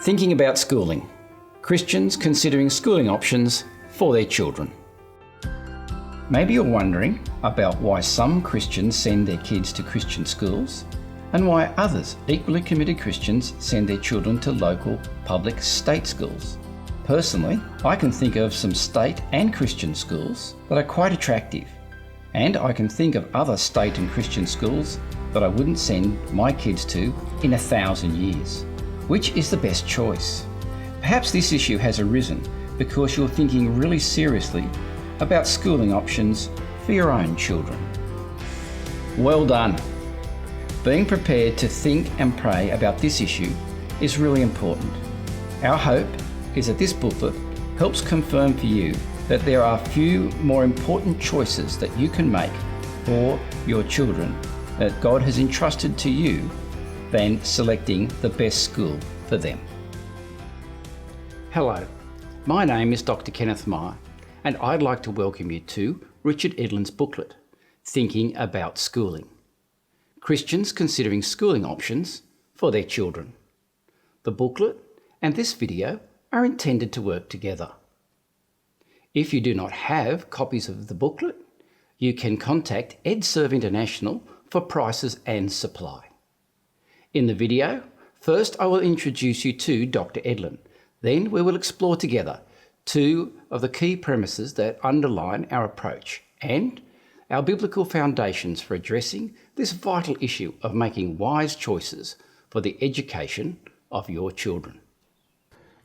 Thinking about schooling. Christians considering schooling options for their children. Maybe you're wondering about why some Christians send their kids to Christian schools and why others, equally committed Christians, send their children to local public state schools. Personally, I can think of some state and Christian schools that are quite attractive, and I can think of other state and Christian schools that I wouldn't send my kids to in 1,000 years. Which is the best choice? Perhaps this issue has arisen because you're thinking really seriously about schooling options for your own children. Well done! Being prepared to think and pray about this issue is really important. Our hope is that this booklet helps confirm for you that there are few more important choices that you can make for your children that God has entrusted to you than selecting the best school for them. Hello, my name is Dr. Kenneth Meyer, and I'd like to welcome you to Richard Edlin's booklet, Thinking About Schooling. Christians considering schooling options for their children. The booklet and this video are intended to work together. If you do not have copies of the booklet, you can contact EdServe International for prices and supply. In the video, first I will introduce you to Dr. Edlin. Then we will explore together two of the key premises that underline our approach and our biblical foundations for addressing this vital issue of making wise choices for the education of your children.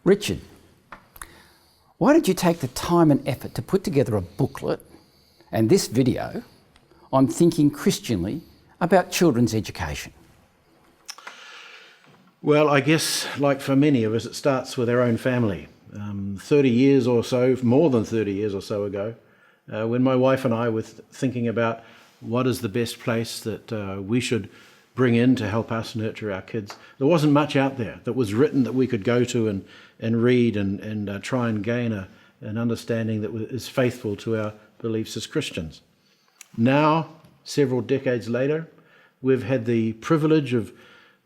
Richard, why did you take the time and effort to put together a booklet and this video on thinking Christianly about children's education? Well, I guess, like for many of us, it starts with our own family. 30 years or so, more than 30 years or so ago, when my wife and I were thinking about what is the best place that we should bring in to help us nurture our kids, there wasn't much out there that was written that we could go to and read and try and gain an understanding that is faithful to our beliefs as Christians. Now, several decades later, we've had the privilege of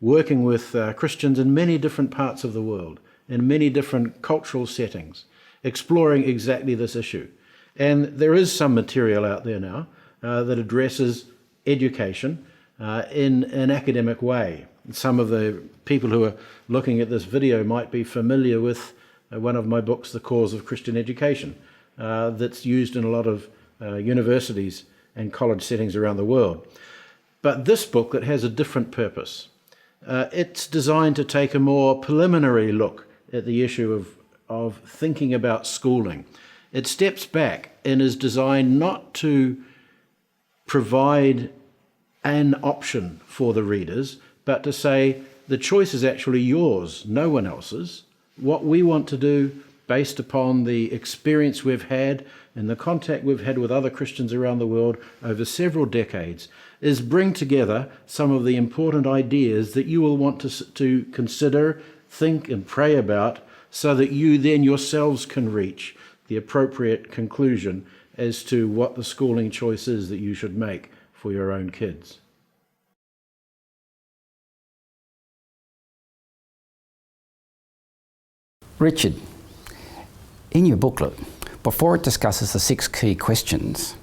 working with Christians in many different parts of the world, in many different cultural settings, exploring exactly this issue. And there is some material out there now that addresses education in an academic way. Some of the people who are looking at this video might be familiar with one of my books, The Cause of Christian Education, that's used in a lot of universities and college settings around the world. But this booklet has a different purpose. It's designed to take a more preliminary look at the issue of thinking about schooling. It steps back and is designed not to provide an option for the readers, but to say the choice is actually yours, no one else's. What we want to do, based upon the experience we've had and the contact we've had with other Christians around the world over several decades, is bring together some of the important ideas that you will want to consider, think and pray about, so that you then yourselves can reach the appropriate conclusion as to what the schooling choice is that you should make for your own kids. Richard, in your booklet, before it discusses the 6 key questions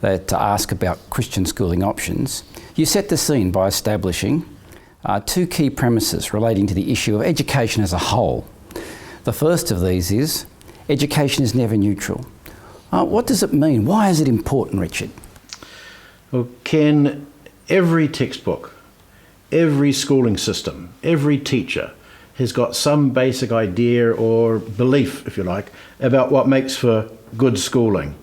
that ask about Christian schooling options, you set the scene by establishing 2 key premises relating to the issue of education as a whole. The first of these is, education is never neutral. What does it mean? Why is it important, Richard? Well, Ken, every textbook, every schooling system, every teacher has got some basic idea or belief, if you like, about what makes for good schooling.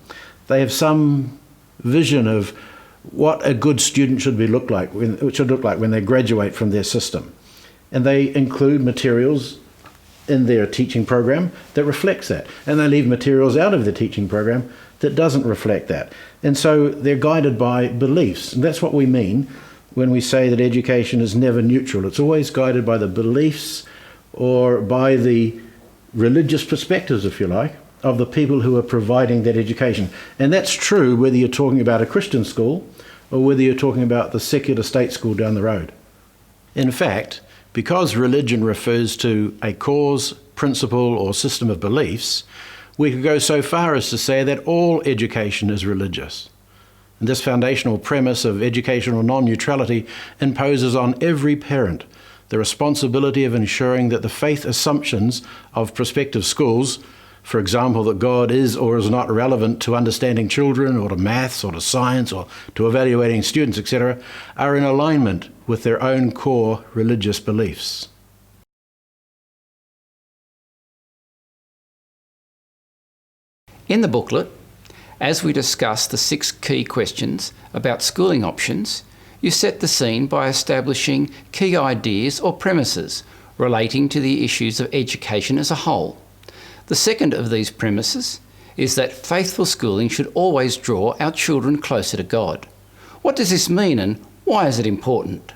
They have some vision of what a good student should look like when they graduate from their system. And they include materials in their teaching program that reflects that. And they leave materials out of the teaching program that doesn't reflect that. And so they're guided by beliefs. And that's what we mean when we say that education is never neutral. It's always guided by the beliefs or by the religious perspectives, if you like, of the people who are providing that education. And that's true whether you're talking about a Christian school or whether you're talking about the secular state school down the road. In fact, Because religion refers to a cause, principle, or system of beliefs, we could go so far as to say that all education is religious. And this foundational premise of educational non-neutrality imposes on every parent the responsibility of ensuring that the faith assumptions of prospective schools, for example, that God is or is not relevant to understanding children or to maths or to science or to evaluating students, etc., are in alignment with their own core religious beliefs. In the booklet, as we discuss the 6 key questions about schooling options, you set the scene by establishing key ideas or premises relating to the issues of education as a whole. The second of these premises is that faithful schooling should always draw our children closer to God. What does this mean and why is it important?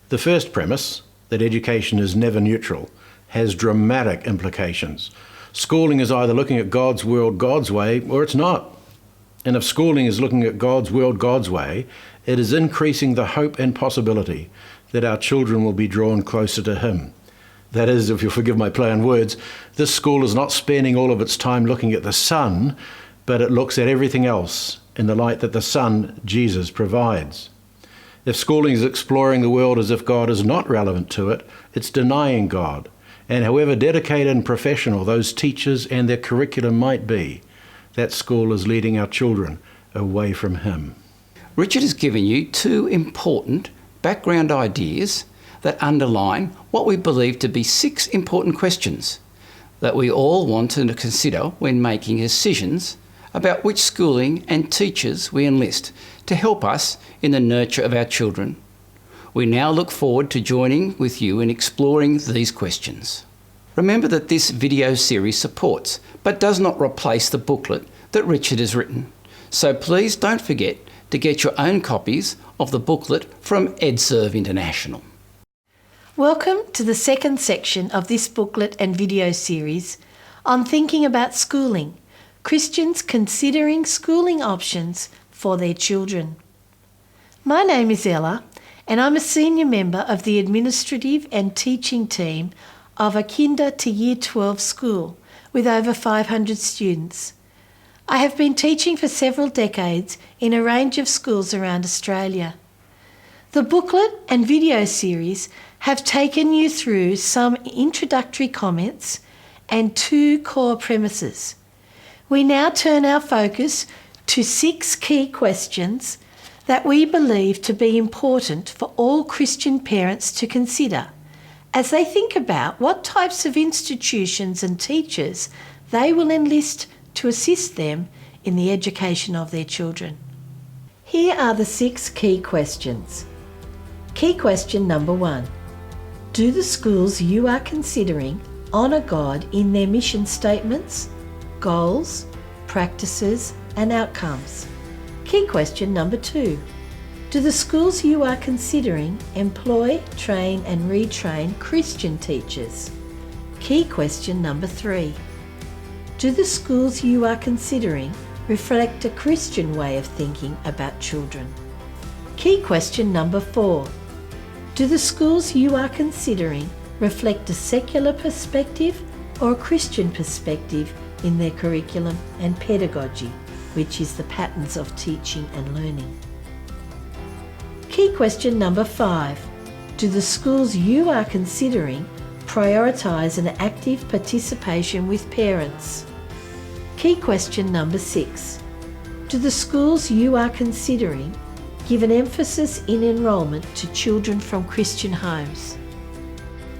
The first premise, that education is never neutral, has dramatic implications. Schooling is either looking at God's world God's way or it's not. And if schooling is looking at God's world God's way, it is increasing the hope and possibility that our children will be drawn closer to Him. That is, if you'll forgive my play on words, this school is not spending all of its time looking at the sun, but it looks at everything else in the light that the Son, Jesus, provides. If schooling is exploring the world as if God is not relevant to it, it's denying God. And however dedicated and professional those teachers and their curriculum might be, that school is leading our children away from Him. Richard has given you 2 important background ideas that underline what we believe to be 6 important questions that we all want to consider when making decisions about which schooling and teachers we enlist to help us in the nurture of our children. We now look forward to joining with you in exploring these questions. Remember that this video series supports but does not replace the booklet that Richard has written. So please don't forget to get your own copies of the booklet from EdServe International. Welcome to the second section of this booklet and video series on thinking about schooling, Christians considering schooling options for their children. My name is Ella and I'm a senior member of the administrative and teaching team of a Kinder to Year 12 school with over 500 students. I have been teaching for several decades in a range of schools around Australia. The booklet and video series have taken you through some introductory comments and 2 core premises. We now turn our focus to 6 key questions that we believe to be important for all Christian parents to consider as they think about what types of institutions and teachers they will enlist to assist them in the education of their children. Here are the 6 key questions. Key question number 1. Do the schools you are considering honour God in their mission statements, goals, practices and outcomes? Key question number 2. Do the schools you are considering employ, train and retrain Christian teachers? Key question number 3. Do the schools you are considering reflect a Christian way of thinking about children? Key question number 4. Do the schools you are considering reflect a secular perspective or a Christian perspective in their curriculum and pedagogy, which is the patterns of teaching and learning? Key question number 5. Do the schools you are considering prioritise an active participation with parents? Key question number 6. Do the schools you are considering give an emphasis in enrolment to children from Christian homes?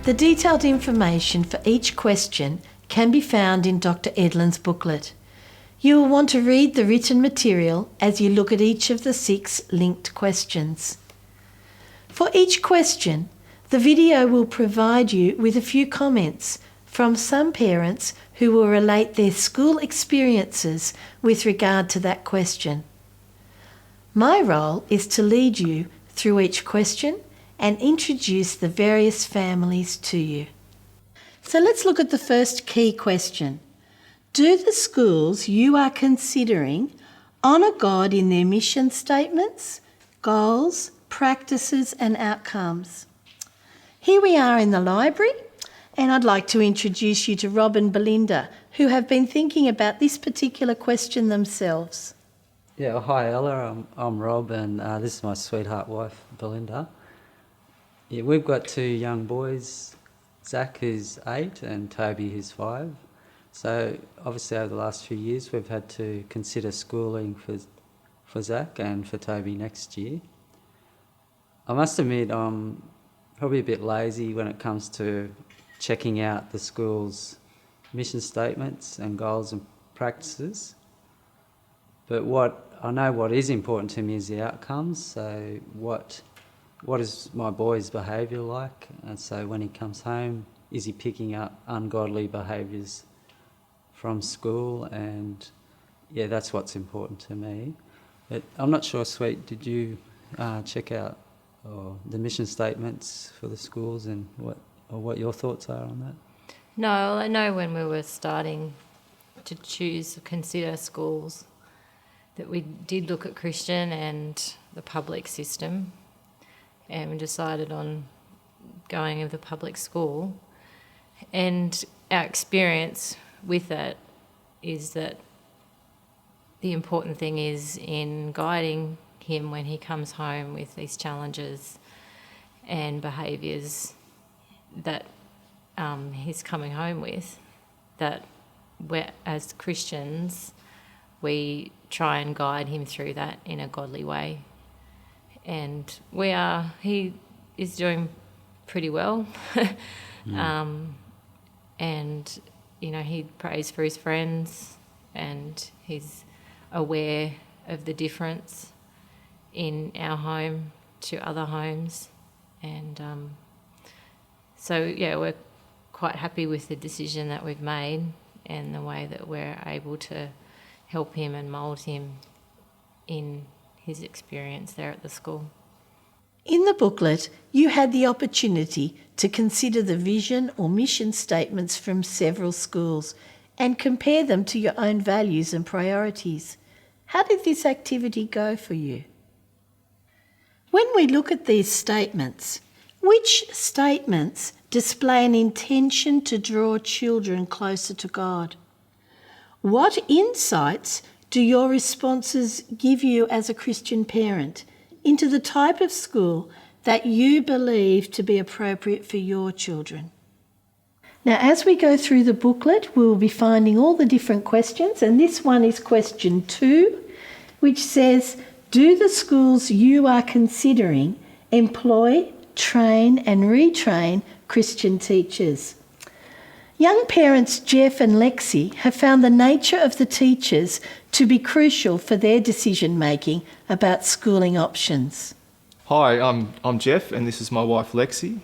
The detailed information for each question can be found in Dr. Edlin's booklet. You will want to read the written material as you look at each of the 6 linked questions. For each question, the video will provide you with a few comments from some parents who will relate their school experiences with regard to that question. My role is to lead you through each question and introduce the various families to you. So let's look at the first key question. Do the schools you are considering honour God in their mission statements, goals, practices and outcomes? Here we are in the library, and I'd like to introduce you to Rob and Belinda, who have been thinking about this particular question themselves. Yeah, well, hi Ella, I'm Rob, and this is my sweetheart wife, Belinda. Yeah, we've got two young boys, Zach who's 8 and Toby who's 5. So obviously over the last few years we've had to consider schooling for Zach and for Toby next year. I must admit I'm probably a bit lazy when it comes to checking out the school's mission statements and goals and practices. But I know what is important to me is the outcomes. So what is my boy's behaviour like? And so when he comes home, is he picking up ungodly behaviours from school? And yeah, that's what's important to me. But I'm not sure, Sweet, did you check out the mission statements for the schools and what your thoughts are on that? No, I know when we were starting to consider schools, that we did look at Christian and the public system, and we decided on going with the public school. And our experience with that is that the important thing is in guiding him when he comes home with these challenges and behaviours that he's coming home with, that we're, as Christians, we try and guide him through that in a godly way. And he is doing pretty well. And, you know, he prays for his friends and he's aware of the difference in our home to other homes. And so, yeah, we're quite happy with the decision that we've made and the way that we're able to help him and mould him in his experience there at the school. In the booklet, you had the opportunity to consider the vision or mission statements from several schools and compare them to your own values and priorities. How did this activity go for you? When we look at these statements, which statements display an intention to draw children closer to God? What insights do your responses give you as a Christian parent into the type of school that you believe to be appropriate for your children? Now, as we go through the booklet, we will be finding all the different questions, and this one is question 2, which says, do the schools you are considering employ, train and retrain Christian teachers? Young parents Jeff and Lexi have found the nature of the teachers to be crucial for their decision-making about schooling options. Hi, I'm Jeff and this is my wife Lexi.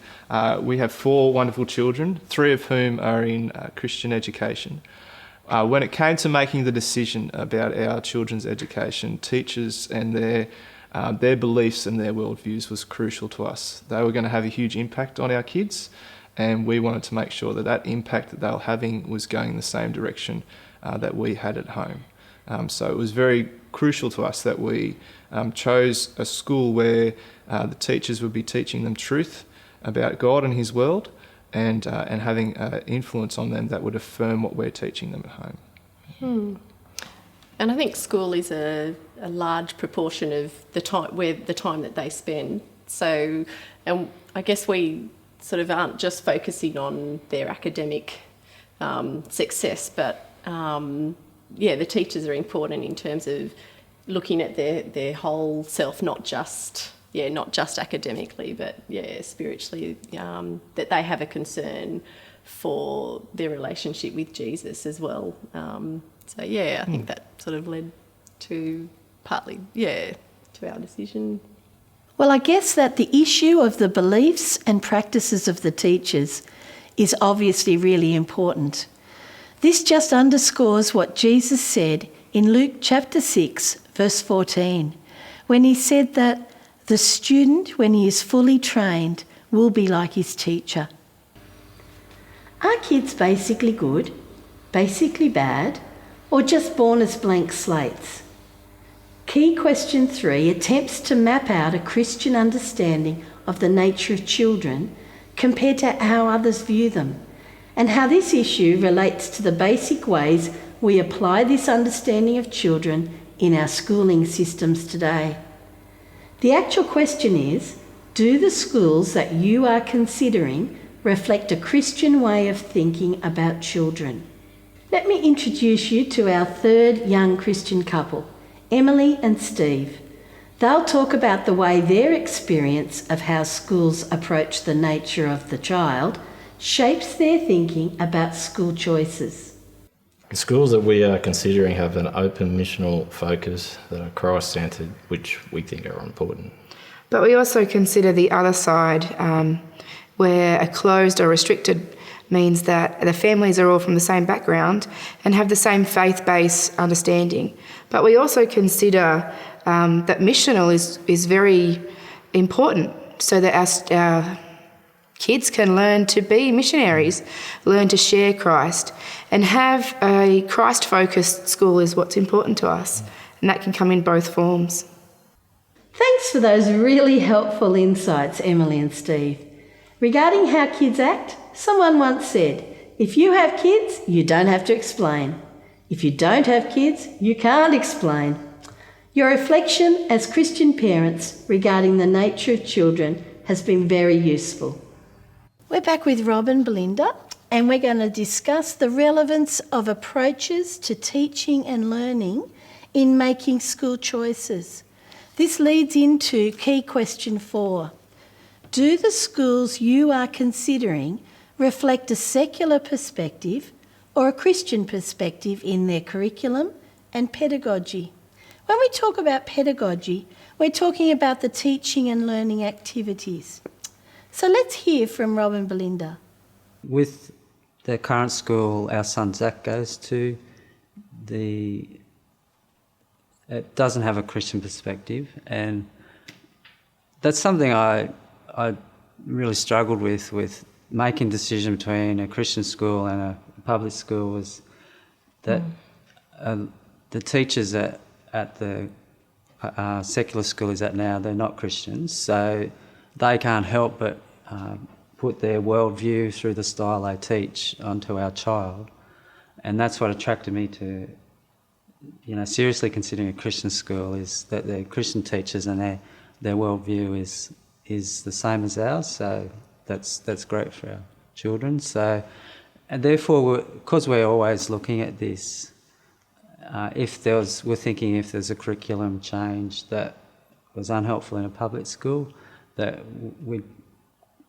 We have 4 wonderful children, 3 of whom are in Christian education. When it came to making the decision about our children's education, teachers and their beliefs and their worldviews was crucial to us. They were going to have a huge impact on our kids, and we wanted to make sure that impact that they were having was going in the same direction that we had at home. So it was very crucial to us that we chose a school where the teachers would be teaching them truth about God and His world, and having influence on them that would affirm what we're teaching them at home. And I think school is a large proportion of the time that they spend. So, and I guess we sort of aren't just focusing on their academic success, but the teachers are important in terms of looking at their whole self, not just academically, but spiritually, that they have a concern for their relationship with Jesus as well. I think that sort of led to partly, to our decision. Well, I guess that the issue of the beliefs and practices of the teachers is obviously really important. This just underscores what Jesus said in Luke chapter 6, verse 14, when he said that the student, when he is fully trained, will be like his teacher. Are kids basically good, basically bad, or just born as blank slates? Key question 3 attempts to map out a Christian understanding of the nature of children compared to how others view them, and how this issue relates to the basic ways we apply this understanding of children in our schooling systems today. The actual question is, do the schools that you are considering reflect a Christian way of thinking about children? Let me introduce you to our third young Christian couple, Emily and Steve. They'll talk about the way their experience of how schools approach the nature of the child shapes their thinking about school choices. The schools that we are considering have an open missional focus that are Christ-centred, which we think are important. But we also consider the other side, where a closed or restricted means that the families are all from the same background and have the same faith-based understanding. But we also consider that missional is very important, so that our kids can learn to be missionaries, learn to share Christ, and have a Christ-focused school is what's important to us, and that can come in both forms. Thanks for those really helpful insights, Emily and Steve. Regarding how kids act, someone once said, if you have kids, you don't have to explain. If you don't have kids, you can't explain. Your reflection as Christian parents regarding the nature of children has been very useful. We're back with Rob and Belinda, and we're going to discuss the relevance of approaches to teaching and learning in making school choices. This leads into key question 4. Do the schools you are considering reflect a secular perspective or a Christian perspective in their curriculum and pedagogy? When we talk about pedagogy, we're talking about the teaching and learning activities. So let's hear from Rob and Belinda. With the current school our son Zach goes to, it doesn't have a Christian perspective, and that's something I really struggled with making decision between a Christian school and a public school, was that the teachers at the secular school is at now, they're not Christians, so they can't help but put their worldview through the style they teach onto our child. And that's what attracted me to, seriously considering a Christian school, is that they're Christian teachers and their worldview is the same as ours, so that's great for our children. So, and therefore, because we're always looking at this, we're thinking if there's a curriculum change that was unhelpful in a public school, that we'd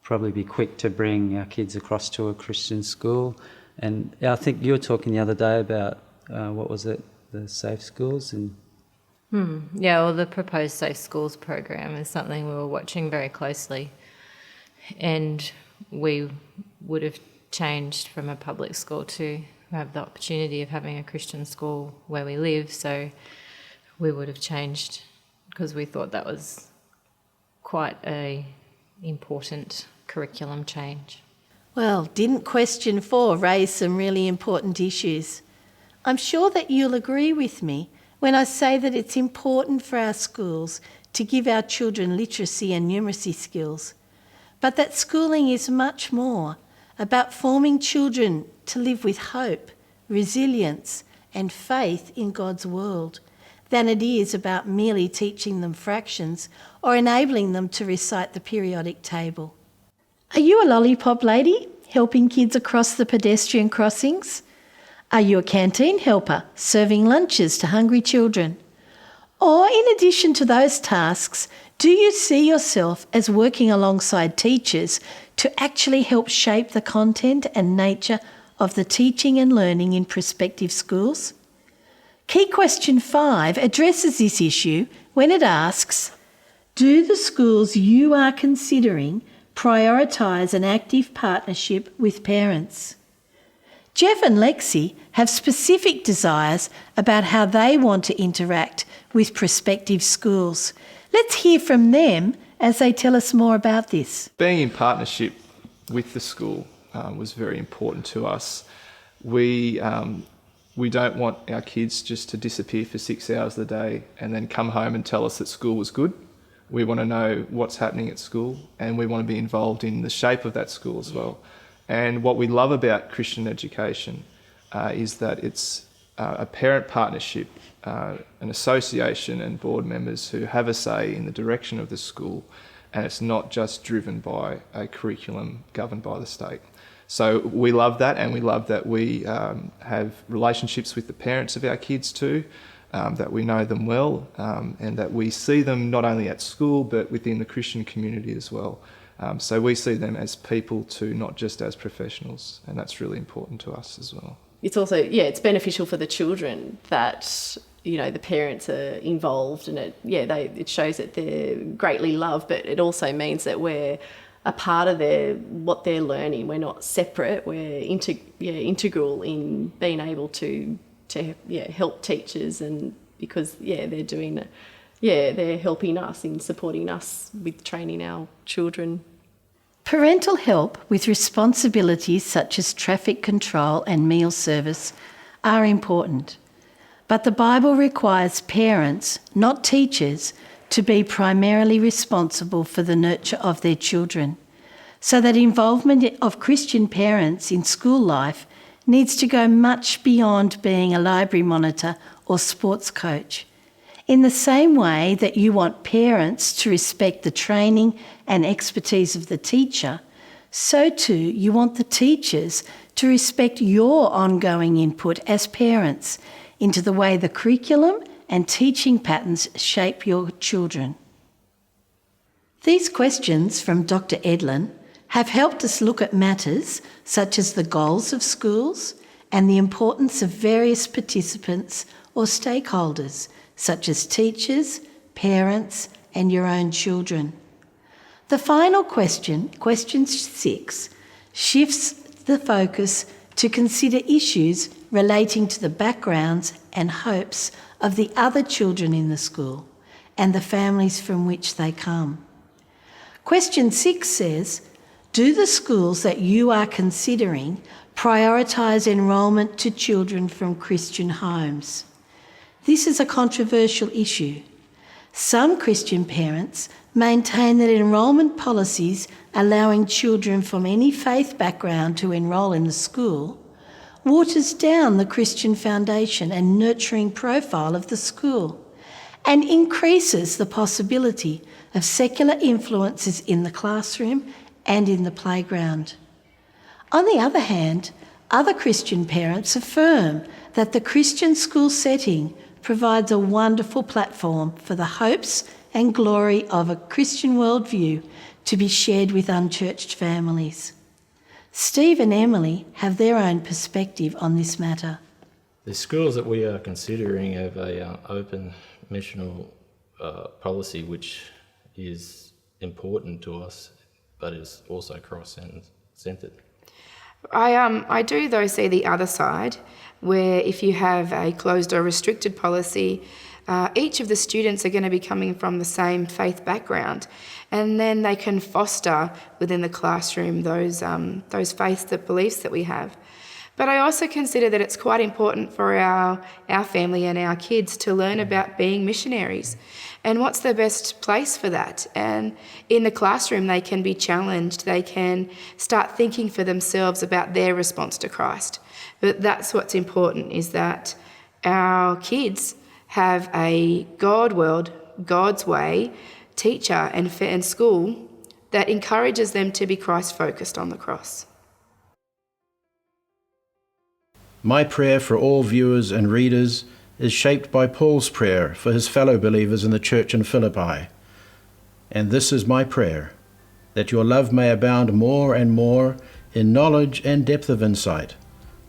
probably be quick to bring our kids across to a Christian school. And I think you were talking the other day about, what was it, the Safe Schools? Yeah, well, the proposed Safe Schools program is something we were watching very closely, and we would have changed from a public school to have the opportunity of having a Christian school where we live, so we would have changed because we thought that was quite a important curriculum change. Well, didn't question 4 raise some really important issues? I'm sure that you'll agree with me when I say that it's important for our schools to give our children literacy and numeracy skills, but that schooling is much more about forming children to live with hope, resilience and faith in God's world than it is about merely teaching them fractions or enabling them to recite the periodic table. Are you a lollipop lady helping kids across the pedestrian crossings? Are you a canteen helper serving lunches to hungry children? Or in addition to those tasks, do you see yourself as working alongside teachers to actually help shape the content and nature of the teaching and learning in prospective schools? Key question 5 addresses this issue when it asks, do the schools you are considering prioritise an active partnership with parents? Jeff and Lexi have specific desires about how they want to interact with prospective schools. Let's hear from them as they tell us more about this. Being in partnership with the school was very important to us. We don't want our kids just to disappear for 6 hours a day and then come home and tell us that school was good. We want to know what's happening at school, and we want to be involved in the shape of that school as well. And what we love about Christian education is that it's a parent partnership, an association and board members who have a say in the direction of the school, and it's not just driven by a curriculum governed by the state. So we love that, and we love that we have relationships with the parents of our kids too, that we know them well, and that we see them not only at school but within the Christian community as well. So we see them as people too, not just as professionals, and that's really important to us as well. It's also, it's beneficial for the children that, the parents are involved, and it shows that they're greatly loved, but it also means that we're a part of what they're learning. We're not separate. We're integral in being able to help teachers, and because they're helping us in supporting us with training our children. Parental help with responsibilities such as traffic control and meal service are important, but the Bible requires parents, not teachers, to be primarily responsible for the nurture of their children, so that involvement of Christian parents in school life needs to go much beyond being a library monitor or sports coach. In the same way that you want parents to respect the training and expertise of the teacher, so too you want the teachers to respect your ongoing input as parents into the way the curriculum and teaching patterns shape your children. These questions from Dr. Edlin have helped us look at matters such as the goals of schools and the importance of various participants or stakeholders, such as teachers, parents, and your own children. The final question, question 6, shifts the focus to consider issues relating to the backgrounds and hopes of the other children in the school and the families from which they come. Question 6 says, do the schools that you are considering prioritise enrolment to children from Christian homes? This is a controversial issue. Some Christian parents maintain that enrolment policies allowing children from any faith background to enrol in the school waters down the Christian foundation and nurturing profile of the school and increases the possibility of secular influences in the classroom and in the playground. On the other hand, other Christian parents affirm that the Christian school setting provides a wonderful platform for the hopes and glory of a Christian worldview to be shared with unchurched families. Steve and Emily have their own perspective on this matter. The schools that we are considering have an open missional policy which is important to us, but is also cross-centred. I do, though, see the other side, where if you have a closed or restricted policy, each of the students are going to be coming from the same faith background, and then they can foster within the classroom those faiths, the beliefs that we have. But I also consider that it's quite important for our family and our kids to learn about being missionaries and what's the best place for that. And in the classroom, they can be challenged. They can start thinking for themselves about their response to Christ. But that's what's important, is that our kids have a God world, God's way teacher and school that encourages them to be Christ-focused on the cross. My prayer for all viewers and readers is shaped by Paul's prayer for his fellow believers in the church in Philippi. And this is my prayer, that your love may abound more and more in knowledge and depth of insight,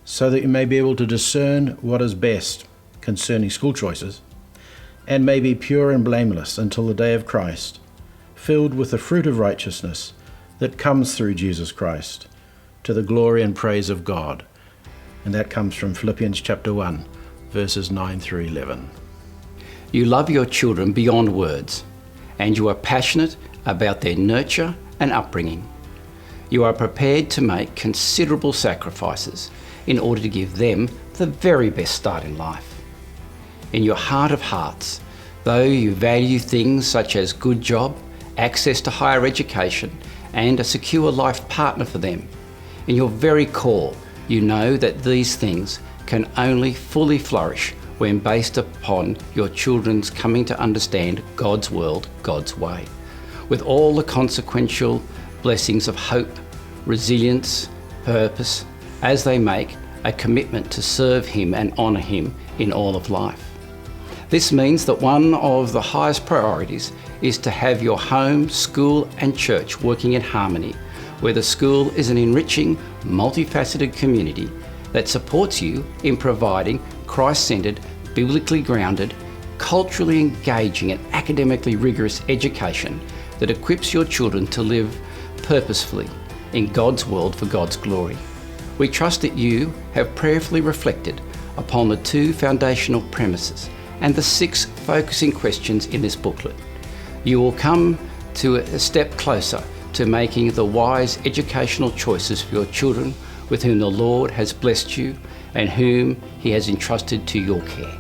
so that you may be able to discern what is best concerning school choices, and may be pure and blameless until the day of Christ, filled with the fruit of righteousness that comes through Jesus Christ, to the glory and praise of God. And that comes from Philippians chapter 1, verses 9 through 11. You love your children beyond words, and you are passionate about their nurture and upbringing. You are prepared to make considerable sacrifices in order to give them the very best start in life. In your heart of hearts, Though you value things such as good job, access to higher education, and a secure life partner for them, in your very core, you know that these things can only fully flourish when based upon your children's coming to understand God's world, God's way, with all the consequential blessings of hope, resilience, purpose, as they make a commitment to serve Him and honour Him in all of life. This means that one of the highest priorities is to have your home, school and church working in harmony, where the school is an enriching, multifaceted community that supports you in providing Christ-centred, biblically grounded, culturally engaging and academically rigorous education that equips your children to live purposefully in God's world for God's glory. We trust that you have prayerfully reflected upon the 2 foundational premises and the 6 focusing questions in this booklet. You will come to a step closer to making the wise educational choices for your children with whom the Lord has blessed you and whom He has entrusted to your care.